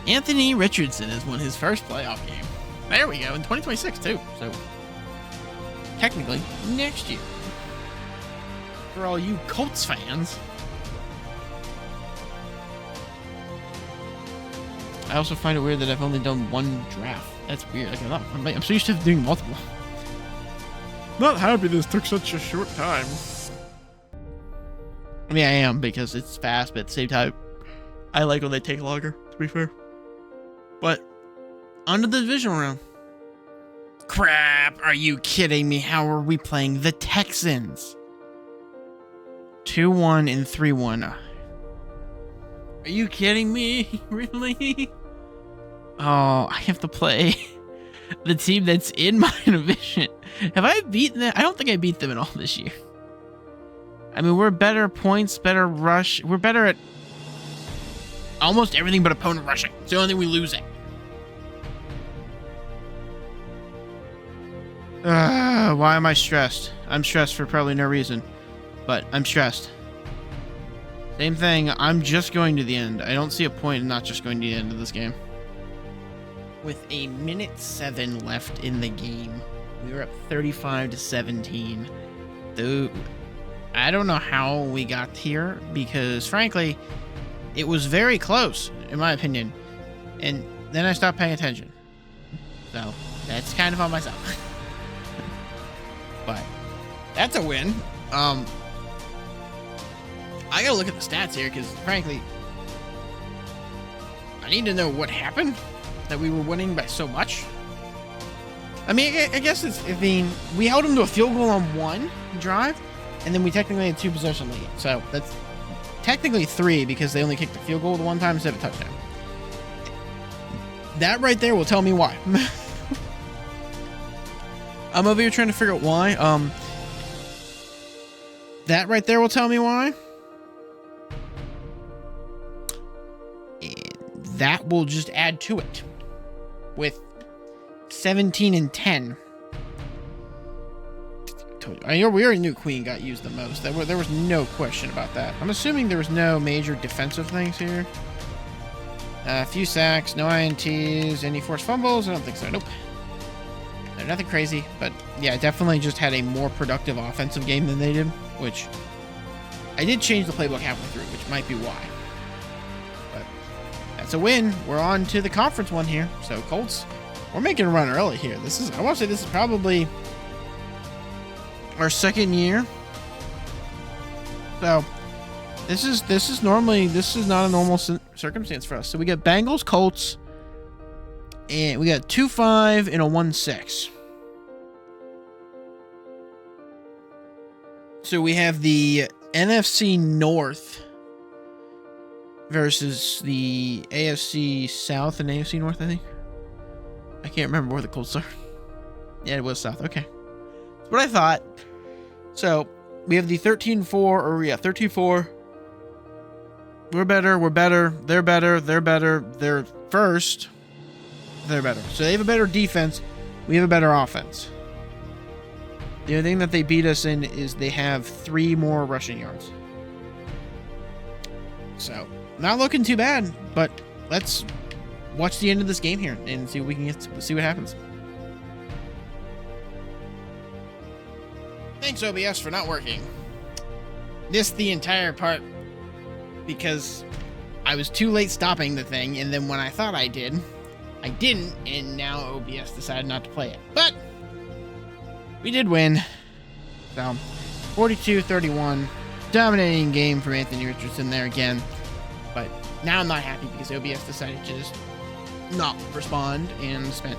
Speaker 1: Anthony Richardson has won his first playoff game. There we go. In 2026, too. So, technically, next year. For all you Colts fans. I also find it weird that I've only done one draft. That's weird. Like, I'm so used to doing multiple. Not happy this took such a short time. I mean, I am, because it's fast, but at the same time, I like when they take longer, to be fair. But, on to the divisional round. Crap, are you kidding me? How are we playing the Texans? 2-1 and 3-1. Are you kidding me? Really? Oh, I have to play the team that's in my division. Have I beaten them? I don't think I beat them at all this year. I mean, we're better points, better rush. We're better at almost everything but opponent rushing. It's the only thing we lose at. Why am I stressed? I'm stressed for probably no reason, but I'm stressed. Same thing, I'm just going to the end. I don't see a point in not just going to the end of this game. With a minute 7 left in the game, we were up 35-17. Though, I don't know how we got here, because frankly, it was very close, in my opinion. And then I stopped paying attention. So, that's kind of on myself. But, that's a win. I gotta look at the stats here, because frankly, I need to know what happened that we were winning by so much. I mean, I guess we held them to a field goal on one drive, and then we technically had 2 possession lead. So that's technically 3 because they only kicked the field goal the one time instead of a touchdown. That right there will tell me why. I'm over here trying to figure out why. That right there will tell me why. That will just add to it with 17-10. We already knew Queen got used the most. There was no question about that. I'm assuming there was no major defensive things here. A few sacks, no INTs, any forced fumbles? I don't think so. Nope. No, nothing crazy, but yeah, definitely just had a more productive offensive game than they did, which I did change the playbook halfway through, which might be why. It's a win. We're on to the conference one here. So Colts, we're making a run early here. I want to say this is probably our second year. So this is not a normal circumstance for us. So we got Bengals, Colts, and we got 2-5 and a 1-6. So we have the NFC North versus the AFC South and AFC North, I think. I can't remember where the Colts are. Yeah, it was South. Okay. That's what I thought. So, we have the 13-4. We're better. They're better. They're first. They're better. So, they have a better defense. We have a better offense. The only thing that they beat us in is they have 3 more rushing yards. So, not looking too bad, but let's watch the end of this game here and see what we can see what happens. Thanks, OBS, for not working. Missed the entire part because I was too late stopping the thing, and then when I thought I did, I didn't, and now OBS decided not to play it. But we did win. So, 42-31. Dominating game from Anthony Richardson there again. But now I'm not happy because OBS decided to just not respond and spent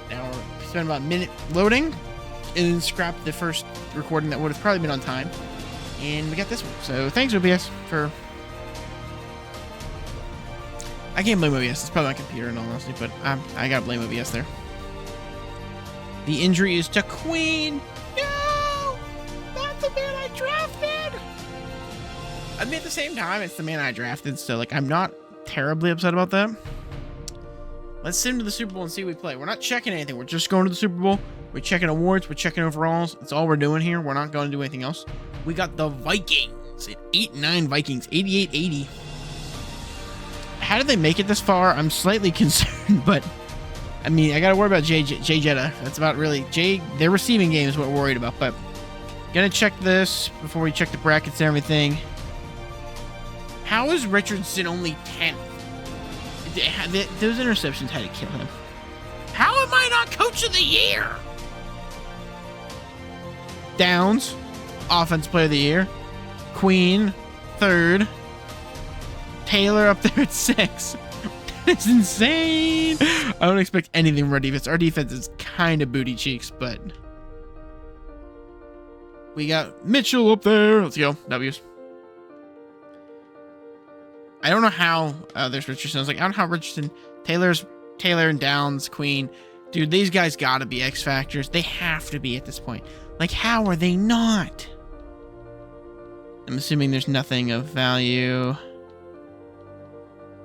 Speaker 1: about a minute loading. and then scrapped the first recording that would have probably been on time. And we got this one. So thanks, OBS, for... I can't blame OBS. It's probably my computer in all honesty, but I gotta blame OBS there. The injury is to Queen. No! Not the man I drafted! I mean, at the same time, it's the man I drafted, so, like, I'm not terribly upset about that. Let's send him to the Super Bowl and see what we play. We're not checking anything. We're just going to the Super Bowl. We're checking awards. We're checking overalls. That's all we're doing here. We're not going to do anything else. We got the Vikings. 8-9 Vikings. 88-80. How did they make it this far? I'm slightly concerned, but... I mean, I got to worry about Jay Jetta. That's about really... Their receiving game is what we're worried about, but... Gonna check this before we check the brackets and everything. How is Richardson only 10th? Those interceptions had to kill him. How am I not Coach of the Year? Downs, Offensive Player of the Year. Queen, 3rd. Taylor up there at 6. That's insane. I don't expect anything from our defense. Our defense is kind of booty cheeks, but... We got Mitchell up there. Let's go. W's. I don't know how there's Richardson. I was like, I don't know how Richardson, Taylor and Downs, Queen. Dude, these guys got to be X Factors. They have to be at this point. Like, how are they not? I'm assuming there's nothing of value.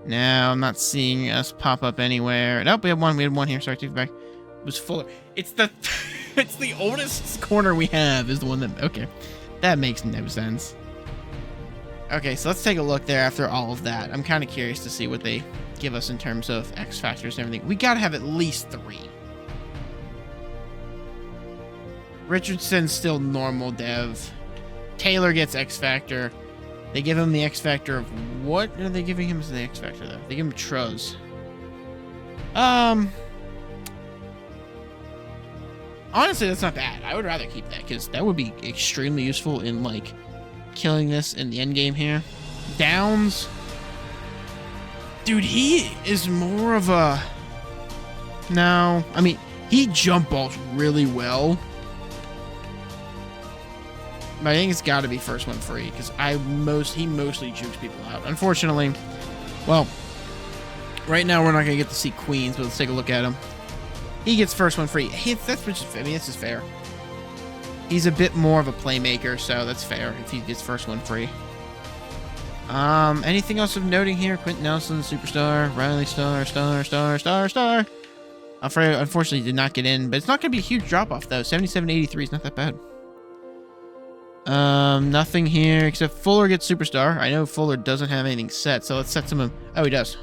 Speaker 1: No, I'm not seeing us pop up anywhere. Nope, we had one. We had one here. Sorry, take it back. It was Fuller. It's the it's the oldest corner we have is the one that... Okay. That makes no sense. Okay, so let's take a look there after all of that. I'm kind of curious to see what they give us in terms of X Factors and everything. We got to have at least 3. Richardson's still normal dev. Taylor gets X Factor. They give him the X Factor of... What are they giving him as the X Factor, though? They give him Truz. Honestly, that's not bad. I would rather keep that, because that would be extremely useful in, like... killing this in the end game here. Downs. Dude, he is more of a... No. I mean, he jump balls really well. But I think it's got to be first one free, because he mostly jukes people out. Unfortunately, well, right now we're not going to get to see Queens, but let's take a look at him. He gets first one free. That's just fair. He's a bit more of a playmaker, so that's fair if he gets first one free. Anything else of noting here? Quentin Nelson, superstar. Riley, star. Alfredo, unfortunately, did not get in, but it's not going to be a huge drop-off, though. 77-83 is not that bad. Nothing here, except Fuller gets superstar. I know Fuller doesn't have anything set, so let's set some of... Oh, he does.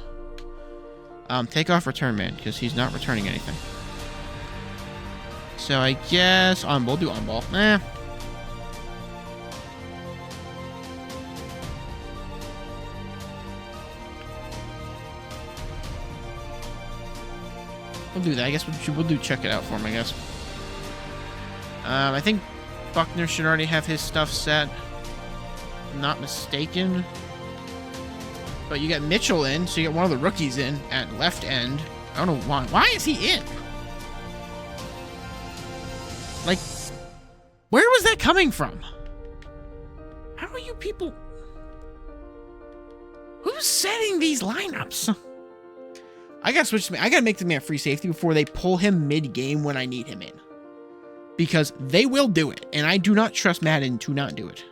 Speaker 1: Take off return man, because he's not returning anything. So I guess on ball, do on ball. We'll do that. I guess we'll do check it out for him, I guess. I think Buckner should already have his stuff set. If I'm not mistaken. But you got Mitchell in, so you got one of the rookies in at left end. I don't know why. Why is he in? Like, where was that coming from? How are you people... Who's setting these lineups? I gotta switch to... I gotta make the man free safety before they pull him mid-game when I need him in. Because they will do it, and I do not trust Madden to not do it.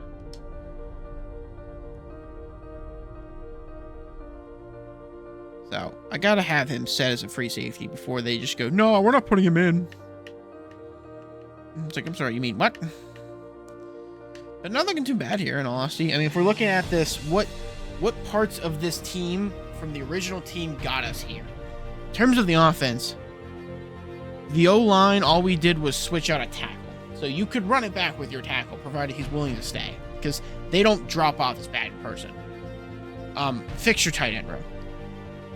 Speaker 1: So, I gotta have him set as a free safety before they just go, no, we're not putting him in. It's like, I'm sorry, you mean what? But not looking too bad here, in all honesty. I mean, if we're looking at this, what parts of this team from the original team got us here? In terms of the offense, the O-line, all we did was switch out a tackle. So you could run it back with your tackle, provided he's willing to stay. Because they don't drop off as bad in person. Fix your tight end room.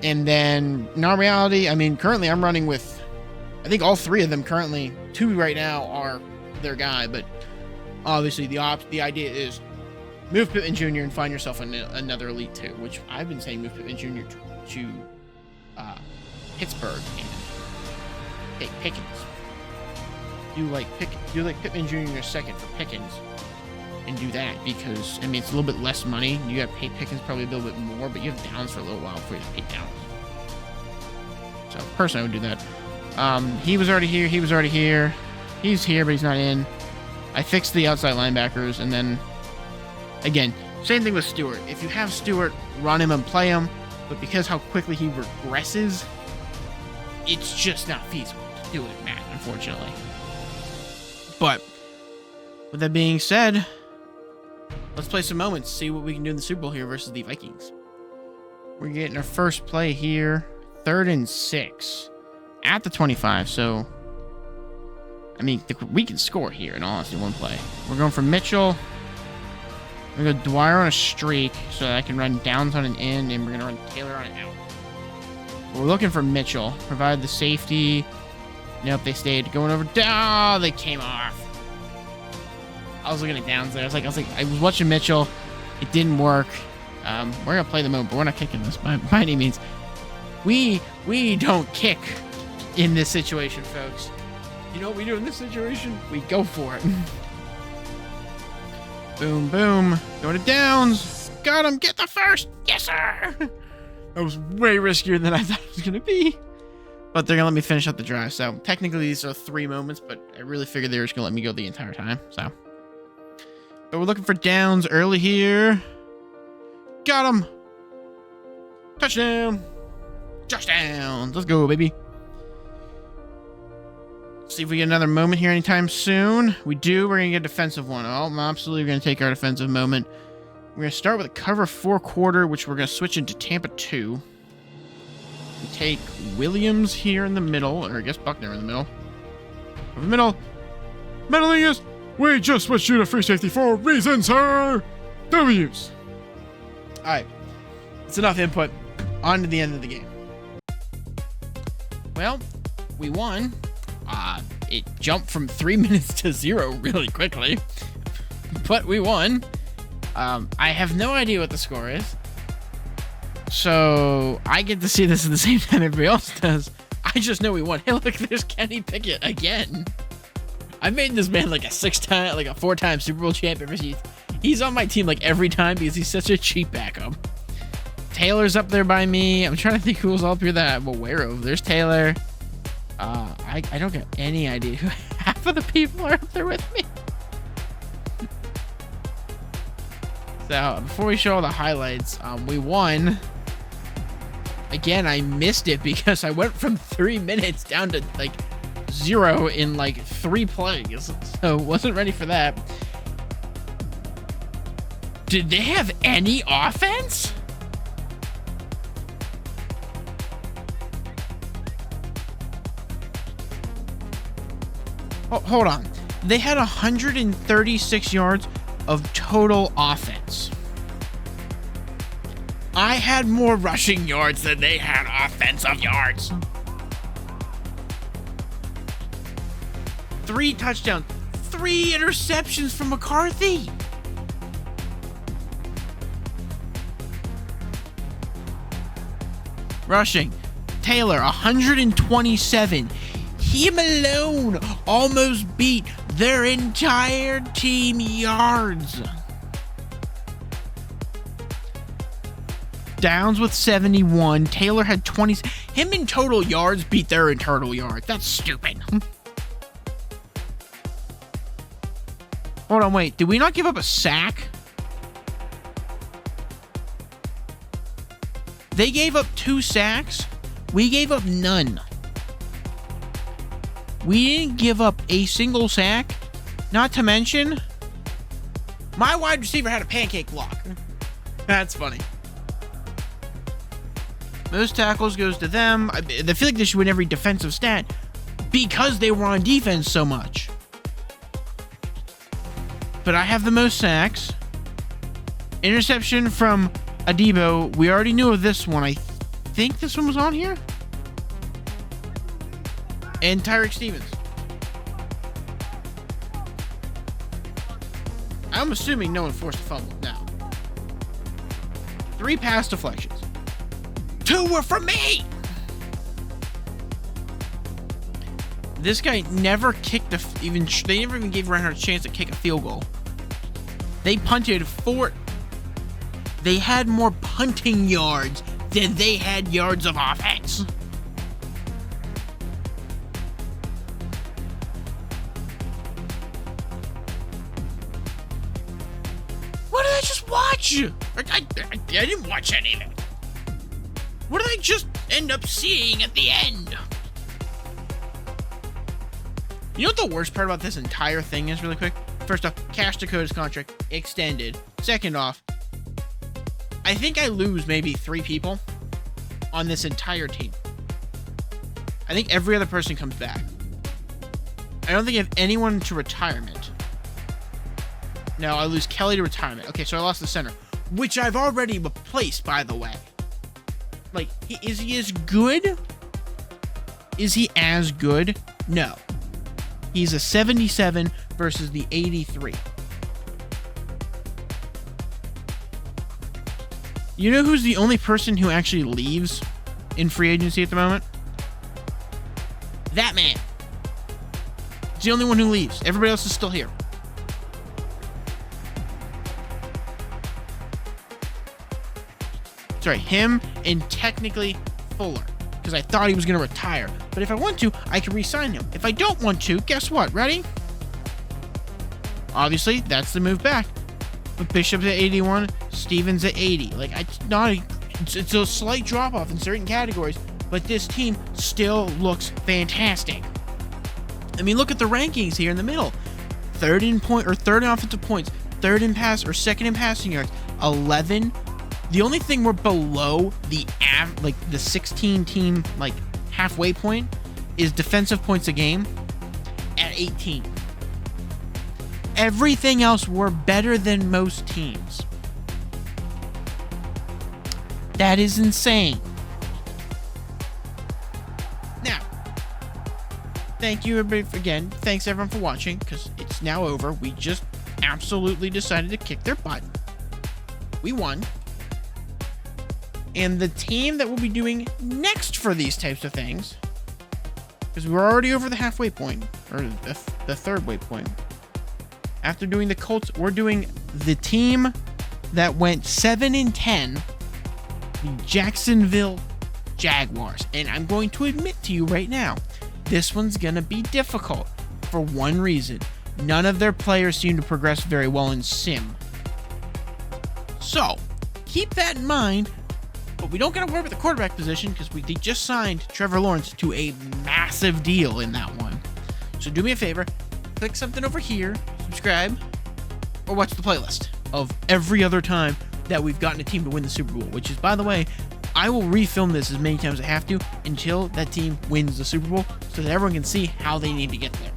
Speaker 1: And then, in all reality, I mean, currently I'm running with... I think all 3 of them currently, 2 right now are their guy, but obviously the idea is move Pittman Jr. and find yourself another Elite 2, which I've been saying move Pittman Jr. to Pittsburgh and take Pickens. do like Pittman Jr. in a second for Pickens and do that, because I mean it's a little bit less money. You got to pay Pickens probably a little bit more, but you have Downs for a little while before you pay Downs. So personally, I would do that. He was already here. He was already here. He's here, but he's not in. I fixed the outside linebackers, and then again, same thing with Stewart. If you have Stewart, run him and play him, but because how quickly he regresses, it's just not feasible to do it in Madden, unfortunately. But with that being said, let's play some moments, see what we can do in the Super Bowl here versus the Vikings. We're getting our first play here, 3rd and 6 at the 25. So, I mean, we can score here, in all honesty, one play. We're going for Mitchell. We're going to go Dwyer on a streak so that I can run Downs on an in, and we're going to run Taylor on an out. We're looking for Mitchell. Provide the safety. Nope, they stayed. Going over. Oh, they came off. I was looking at Downs there. I was watching Mitchell. It didn't work. We're going to play the moment, but we're not kicking this by any means. We don't kick in this situation, folks. You know what we do in this situation? We go for it. Boom, boom. Going to Downs. Got him. Get the first. Yes, sir. That was way riskier than I thought it was going to be. But they're going to let me finish up the drive. So technically these are 3 moments, but I really figured they were just going to let me go the entire time. So, but we're looking for Downs early here. Got him. Touchdown. Touchdown. Let's go, baby. See if we get another moment here anytime soon. We do. We're going to get a defensive one. Oh, absolutely. We're going to take our defensive moment. We're going to start with a cover 4 quarter, which we're going to switch into Tampa 2. We take Williams here in the middle, or I guess Buckner in the middle. Over the middle. Middling us. We just switched you to free safety for a reason, sir. W's. All right. That's enough input. On to the end of the game. Well, we won. It jumped from 3 minutes to 0 really quickly. But we won. I have no idea what the score is. So I get to see this at the same time everybody else does. I just know we won. Hey, look, there's Kenny Pickett again. I made this man like a 4-time Super Bowl champion. He's on my team like every time because he's such a cheap backup. Taylor's up there by me. I'm trying to think who's up here that I'm aware of. There's Taylor. I don't get any idea who half of the people are up there with me. So before we show all the highlights, we won. Again, I missed it because I went from 3 minutes down to like 0 in like 3 plays. So wasn't ready for that. Did they have any offense? Oh, hold on. They had 136 yards of total offense. I had more rushing yards than they had offensive yards. 3 touchdowns, 3 interceptions from McCarthy. Rushing, Taylor, 127. Him alone almost beat their entire team yards. Downs with 71. Taylor had 20. Him in total yards beat their internal yards. That's stupid. Hold on, wait. Did we not give up a sack? They gave up 2 sacks. We gave up none. We didn't give up a single sack. Not to mention, my wide receiver had a pancake block. That's funny. Most tackles goes to them. I feel like they should win every defensive stat because they were on defense so much. But I have the most sacks. Interception from Adebo. We already knew of this one. I think this one was on here. And Tyreek Stevens. I'm assuming no one forced a fumble. Now, 3 pass deflections. 2 were from me. This guy never kicked they never even gave Reinhardt a chance to kick a field goal. They punted they had more punting yards than they had yards of offense. What did I just watch? I didn't watch any of it. What did I just end up seeing at the end? You know what the worst part about this entire thing is, really quick? First off, Cash Dakota's contract extended. Second off, I think I lose maybe 3 people on this entire team. I think every other person comes back. I don't think I have anyone to retirement. No, I lose Kelly to retirement. Okay, so I lost the center, which I've already replaced, by the way. Like, is he as good? Is he as good? No. He's a 77 versus the 83. You know who's the only person who actually leaves in free agency at the moment? That man. He's the only one who leaves. Everybody else is still here. Sorry, him and technically Fuller, because I thought he was going to retire. But if I want to, I can re-sign him. If I don't want to, guess what? Ready? Obviously, that's the move back. But Bishop's at 81, Stevens at 80. Like, it's a slight drop-off in certain categories, but this team still looks fantastic. I mean, look at the rankings here in the middle. Third in offensive points, third in pass or second in passing yards, 11. The only thing we're below the 16 team halfway point is defensive points a game at 18. Everything else we're better than most teams. That is insane. Now, thank you everybody again. Thanks everyone for watching, because it's now over. We just absolutely decided to kick their butt. We won. And the team that we'll be doing next for these types of things, because we're already over the halfway point, or the third way point. After doing the Colts, we're doing the team that went 7-10, the Jacksonville Jaguars. And I'm going to admit to you right now, this one's going to be difficult for one reason. None of their players seem to progress very well in sim. So, keep that in mind. But we don't got to worry about the quarterback position, because they just signed Trevor Lawrence to a massive deal in that one. So do me a favor, click something over here, subscribe, or watch the playlist of every other time that we've gotten a team to win the Super Bowl, which is, by the way, I will refilm this as many times as I have to until that team wins the Super Bowl, so that everyone can see how they need to get there.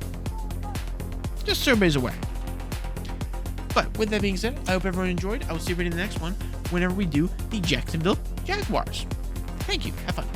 Speaker 1: Just so everybody's aware. But with that being said, I hope everyone enjoyed. I will see everybody in the next one whenever we do the Jacksonville Jaguars. Thank you. Have fun.